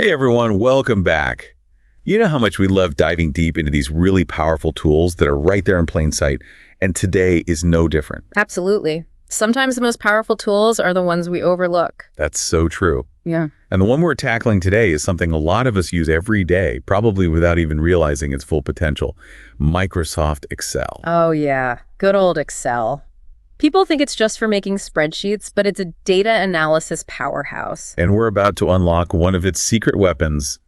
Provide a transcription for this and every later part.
Hey everyone, welcome back. You know how much we love diving deep into these really powerful tools that are right there in plain sight, and today is no different. Absolutely. Sometimes the most powerful tools are the ones we overlook. That's so true. Yeah. And the one we're tackling today is something a lot of us use every day, probably without even realizing its full potential: Microsoft Excel. Oh yeah, good old Excel. People think it's just for making spreadsheets, but it's a data analysis powerhouse. And we're about to unlock one of its secret weapons,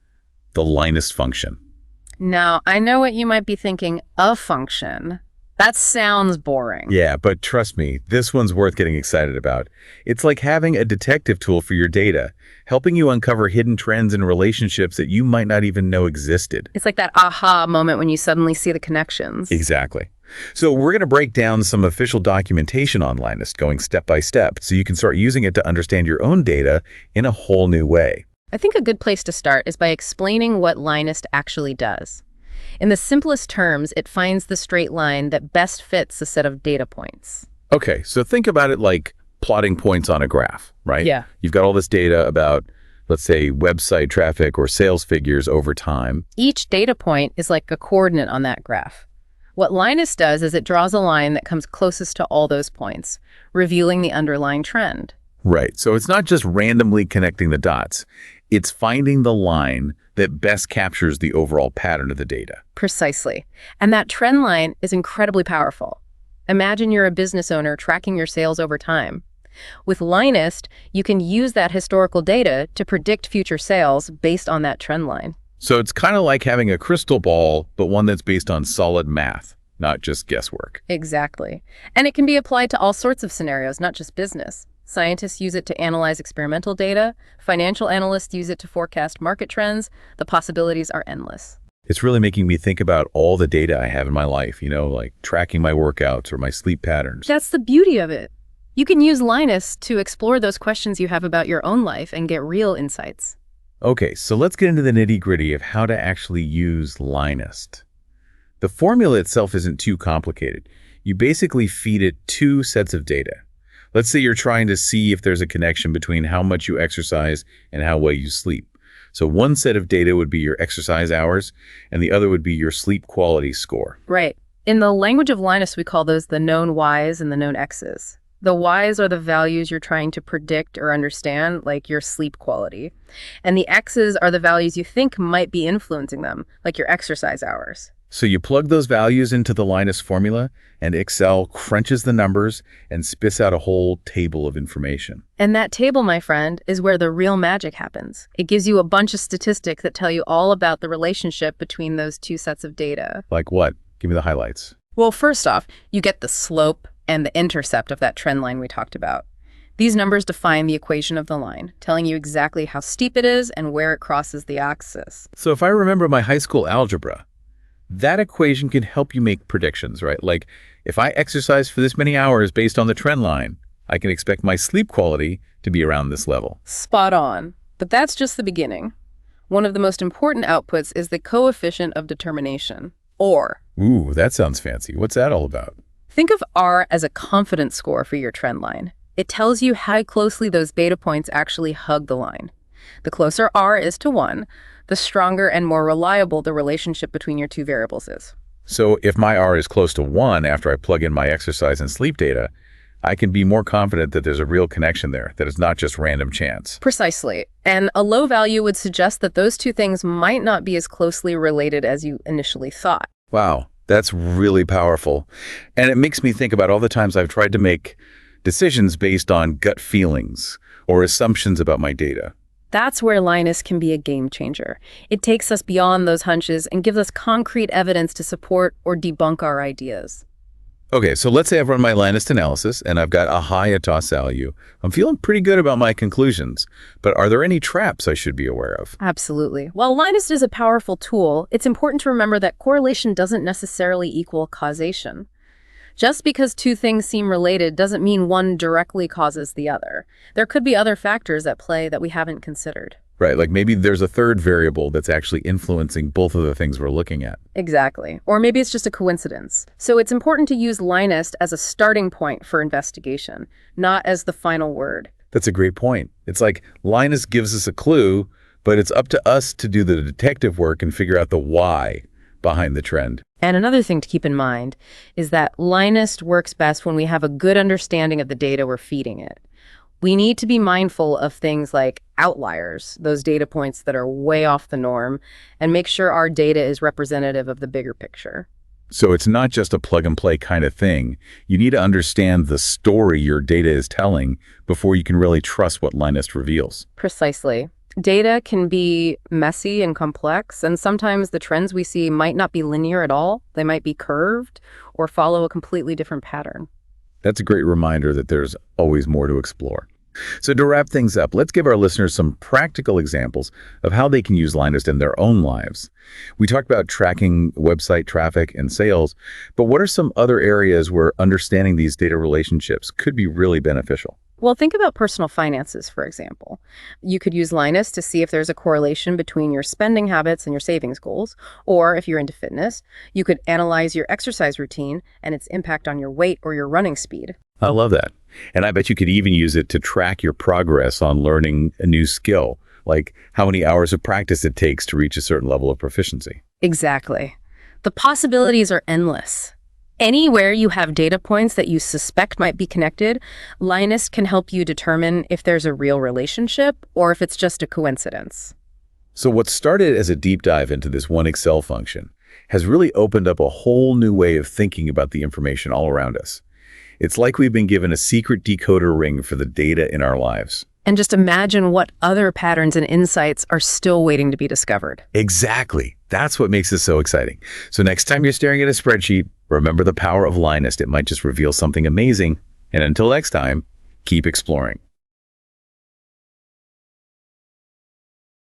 the LINEST function. Now, I know what you might be thinking, a function. That sounds boring. Yeah, but trust me, this one's worth getting excited about. It's like having a detective tool for your data, helping you uncover hidden trends and relationships that you might not even know existed. It's like that aha moment when you suddenly see the connections. Exactly. So we're going to break down some official documentation on LINEST, going step by step, so you can start using it to understand your own data in a whole new way. I think a good place to start is by explaining what LINEST actually does. In the simplest terms, it finds the straight line that best fits a set of data points. Okay, so think about it like plotting points on a graph, right? Yeah. You've got all this data about, let's say, website traffic or sales figures over time. Each data point is like a coordinate on that graph. What LINEST does is it draws a line that comes closest to all those points, revealing the underlying trend. Right, so it's not just randomly connecting the dots. It's finding the line that best captures the overall pattern of the data. Precisely. And that trend line is incredibly powerful. Imagine you're a business owner tracking your sales over time. With LINEST, you can use that historical data to predict future sales based on that trend line. So it's kind of like having a crystal ball, but one that's based on solid math, not just guesswork. Exactly. And it can be applied to all sorts of scenarios, not just business. Scientists use it to analyze experimental data. Financial analysts use it to forecast market trends. The possibilities are endless. It's really making me think about all the data I have in my life, like tracking my workouts or my sleep patterns. That's the beauty of it. You can use LINEST to explore those questions you have about your own life and get real insights. Okay, so let's get into the nitty-gritty of how to actually use LINEST. The formula itself isn't too complicated. You basically feed it two sets of data. Let's say you're trying to see if there's a connection between how much you exercise and how well you sleep. So one set of data would be your exercise hours, and the other would be your sleep quality score. Right. In the language of LINEST, we call those the known Y's and the known X's. The Y's are the values you're trying to predict or understand, like your sleep quality. And the X's are the values you think might be influencing them, like your exercise hours. So you plug those values into the LINEST formula, and Excel crunches the numbers and spits out a whole table of information. And that table, my friend, is where the real magic happens. It gives you a bunch of statistics that tell you all about the relationship between those two sets of data. Like what? Give me the highlights. Well, first off, you get the slope and the intercept of that trend line we talked about. These numbers define the equation of the line, telling you exactly how steep it is and where it crosses the axis. So if I remember my high school algebra, that equation can help you make predictions, right? Like, if I exercise for this many hours based on the trend line, I can expect my sleep quality to be around this level. Spot on. But that's just the beginning. One of the most important outputs is the coefficient of determination, or. Ooh, that sounds fancy. What's that all about? Think of R as a confidence score for your trend line. It tells you how closely those data points actually hug the line. The closer R is to 1, the stronger and more reliable the relationship between your two variables is. So if my R is close to 1 after I plug in my exercise and sleep data, I can be more confident that there's a real connection there, that it's not just random chance. Precisely. And a low value would suggest that those two things might not be as closely related as you initially thought. Wow, that's really powerful. And it makes me think about all the times I've tried to make decisions based on gut feelings or assumptions about my data. That's where LINEST can be a game changer. It takes us beyond those hunches and gives us concrete evidence to support or debunk our ideas. Okay, so let's say I've run my LINEST analysis and I've got a high toss value. I'm feeling pretty good about my conclusions, but are there any traps I should be aware of? Absolutely. While LINEST is a powerful tool, it's important to remember that correlation doesn't necessarily equal causation. Just because two things seem related doesn't mean one directly causes the other. There could be other factors at play that we haven't considered. Right, like maybe there's a third variable that's actually influencing both of the things we're looking at. Exactly. Or maybe it's just a coincidence. So it's important to use LINEST as a starting point for investigation, not as the final word. That's a great point. It's like LINEST gives us a clue, But it's up to us to do the detective work and figure out the why behind the trend. And another thing to keep in mind is that LINEST works best when we have a good understanding of the data we're feeding it. We need to be mindful of things like outliers, those data points that are way off the norm, and make sure our data is representative of the bigger picture. So it's not just a plug-and-play kind of thing. You need to understand the story your data is telling before you can really trust what LINEST reveals. Precisely. Data can be messy and complex, and sometimes the trends we see might not be linear at all. They might be curved or follow a completely different pattern. That's a great reminder that there's always more to explore. So to wrap things up, let's give our listeners some practical examples of how they can use LINEST in their own lives. We talked about tracking website traffic and sales, but what are some other areas where understanding these data relationships could be really beneficial? Well, think about personal finances, for example. You could use LINEST to see if there's a correlation between your spending habits and your savings goals. Or if you're into fitness, you could analyze your exercise routine and its impact on your weight or your running speed. I love that. And I bet you could even use it to track your progress on learning a new skill, like how many hours of practice it takes to reach a certain level of proficiency. Exactly. The possibilities are endless. Anywhere you have data points that you suspect might be connected, LINEST can help you determine if there's a real relationship or if it's just a coincidence. So what started as a deep dive into this one Excel function has really opened up a whole new way of thinking about the information all around us. It's like we've been given a secret decoder ring for the data in our lives. And just imagine what other patterns and insights are still waiting to be discovered. Exactly. That's what makes this so exciting. So next time you're staring at a spreadsheet, remember the power of LINEST. It might just reveal something amazing. And until next time, keep exploring.